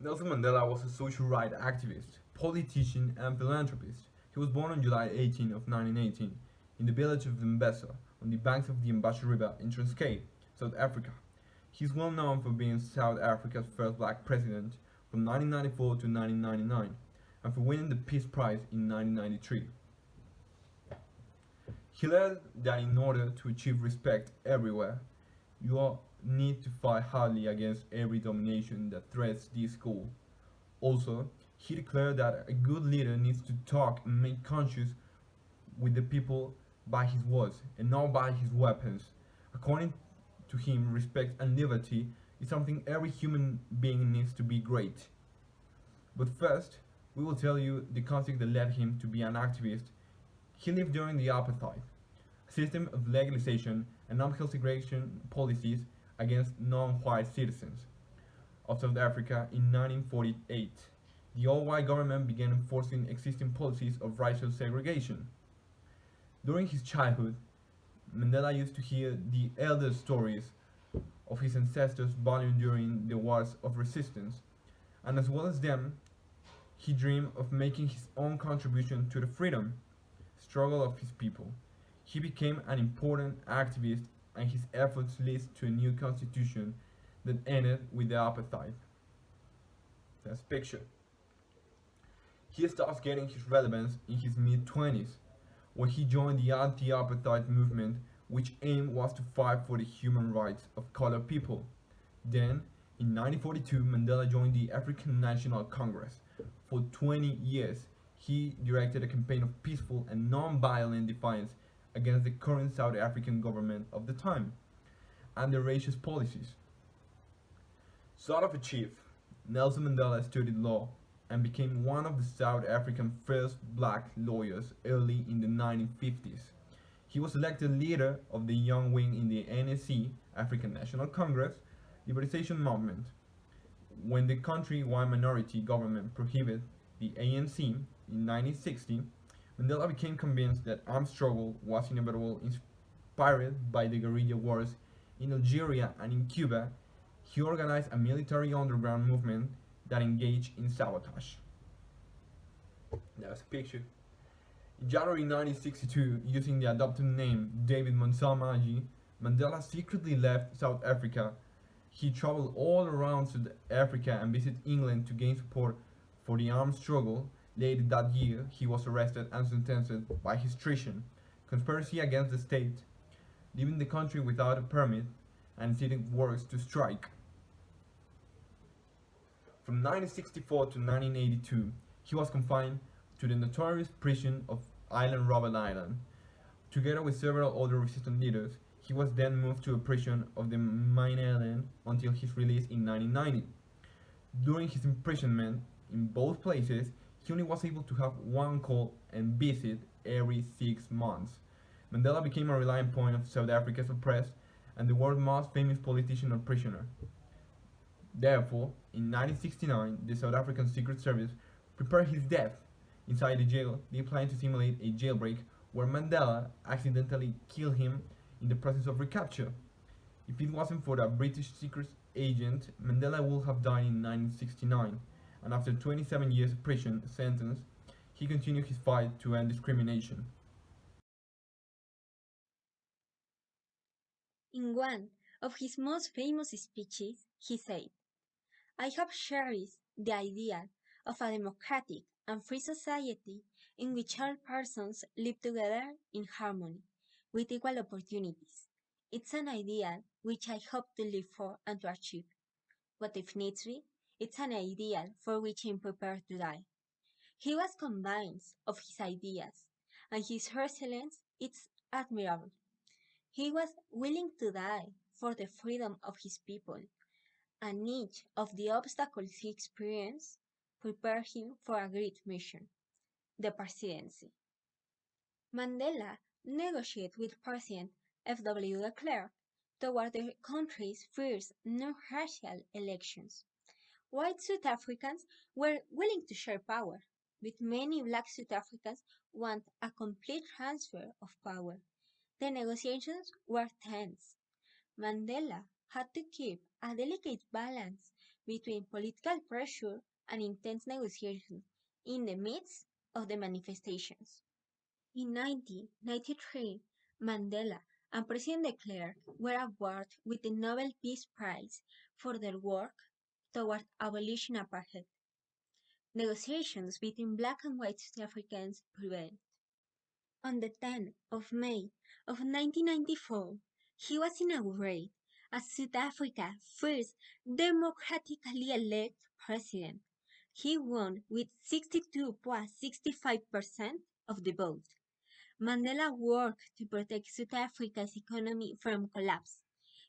Nelson Mandela was a social rights activist, politician, and philanthropist. He was born on July 18 of 1918 in the village of Mbesa on the banks of the Mbasha River in Transkei, South Africa. He is well known for being South Africa's first black president from 1994 to 1999 and for winning the Peace Prize in 1993. He learned that in order to achieve respect everywhere, you need to fight hardly against every domination that threats this goal. Also, he declared that a good leader needs to talk and make conscious with the people by his words and not by his weapons. According to him, respect and liberty is something every human being needs to be great. But first, we will tell you the context that led him to be an activist. He lived during the apartheid, a system of legalization and upheld segregation policies against non-white citizens of South Africa in 1948. The all-white government began enforcing existing policies of racial segregation. During his childhood, Mandela used to hear the elder stories of his ancestors battling during the wars of resistance, and as well as them, he dreamed of making his own contribution to the freedom struggle of his people. He became an important activist, and his efforts led to a new constitution that ended with the apartheid. That's picture. He starts getting his relevance in his mid 20s when he joined the anti apartheid movement, which aim was to fight for the human rights of colored people. Then, in 1942, Mandela joined the African National Congress. For 20 years, he directed a campaign of peaceful and non-violent defiance against the current South African government of the time and their racist policies. Son of a chief, Nelson Mandela studied law and became one of the South African first black lawyers early in the 1950s. He was elected leader of the young wing in the ANC, African National Congress, liberalization movement. When the country-wide minority government prohibited the ANC in 1960, Mandela became convinced that armed struggle was inevitable. Inspired by the guerrilla wars in Algeria and in Cuba, he organized a military underground movement that engaged in sabotage. That's a picture. In January 1962, using the adopted name David Monsamaji, Mandela secretly left South Africa. He traveled all around South Africa and visited England to gain support for the armed struggle. Later that year, he was arrested and sentenced by his treason, conspiracy against the state, leaving the country without a permit, and setting works to strike. From 1964 to 1982, he was confined to the notorious prison of Island Robben Island. Together with several other resistance leaders, he was then moved to a prison of the main island until his release in 1990. During his imprisonment in both places, he only was able to have one call and visit every 6 months. Mandela became a reliant point of South Africa's oppressed and the world's most famous politician and prisoner. Therefore, in 1969, the South African Secret Service prepared his death. Inside the jail, they planned to simulate a jailbreak where Mandela accidentally killed him in the process of recapture. If it wasn't for the British secret agent, Mandela would have died in 1969, and after 27 years of prison sentence, he continued his fight to end discrimination. In one of his most famous speeches, he said, I have cherished the idea of a democratic and free society in which all persons live together in harmony, with equal opportunities. It's an ideal which I hope to live for and to achieve. But if needs be, it's an ideal for which I'm prepared to die. He was convinced of his ideas, and his resilience is admirable. He was willing to die for the freedom of his people, and each of the obstacles he experienced prepared him for a great mission, the presidency. Mandela negotiated with President F.W. de Klerk toward the country's first non-racial elections. White South Africans were willing to share power, but many black South Africans want a complete transfer of power. The negotiations were tense. Mandela had to keep a delicate balance between political pressure and intense negotiations in the midst of the manifestations. In 1993, Mandela and President de Klerk were awarded with the Nobel Peace Prize for their work toward abolishing apartheid. Negotiations between black and white South Africans prevailed. On the 10th of May of 1994, he was inaugurated as South Africa's first democratically elected president. He won with 62.65% of the vote. Mandela worked to protect South Africa's economy from collapse.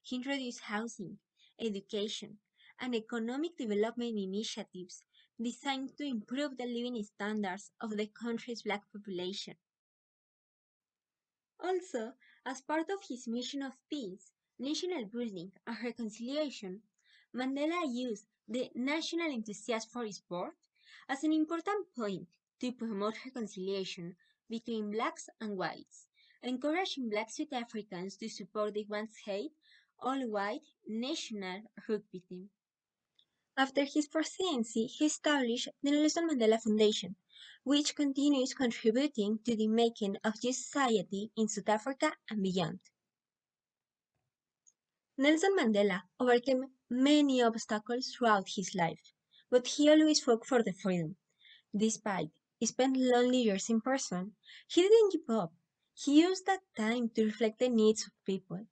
He introduced housing, education, and economic development initiatives designed to improve the living standards of the country's black population. Also, as part of his mission of peace, national building, and reconciliation, Mandela used the National Enthusiast for Sport as an important point to promote reconciliation between blacks and whites, encouraging black South Africans to support the once hate all-white national rugby team. After his presidency, he established the Nelson Mandela Foundation, which continues contributing to the making of this society in South Africa and beyond. Nelson Mandela overcame many obstacles throughout his life, but he always fought for the freedom. Despite spending lonely years in prison, he didn't give up. He used that time to reflect the needs of people,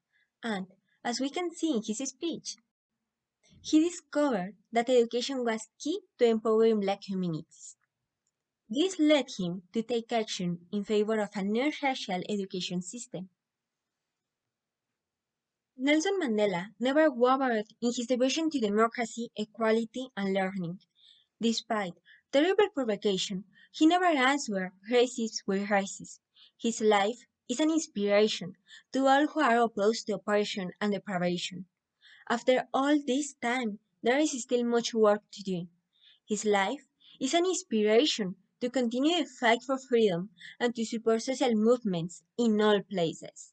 and, as we can see in his speech, he discovered that education was key to empowering black communities. This led him to take action in favor of a non-racial education system. Nelson Mandela never wavered in his devotion to democracy, equality, and learning. Despite terrible provocation, he never answered racism with racism. His life is an inspiration to all who are opposed to oppression and deprivation. After all this time, there is still much work to do. His life is an inspiration to continue the fight for freedom and to support social movements in all places.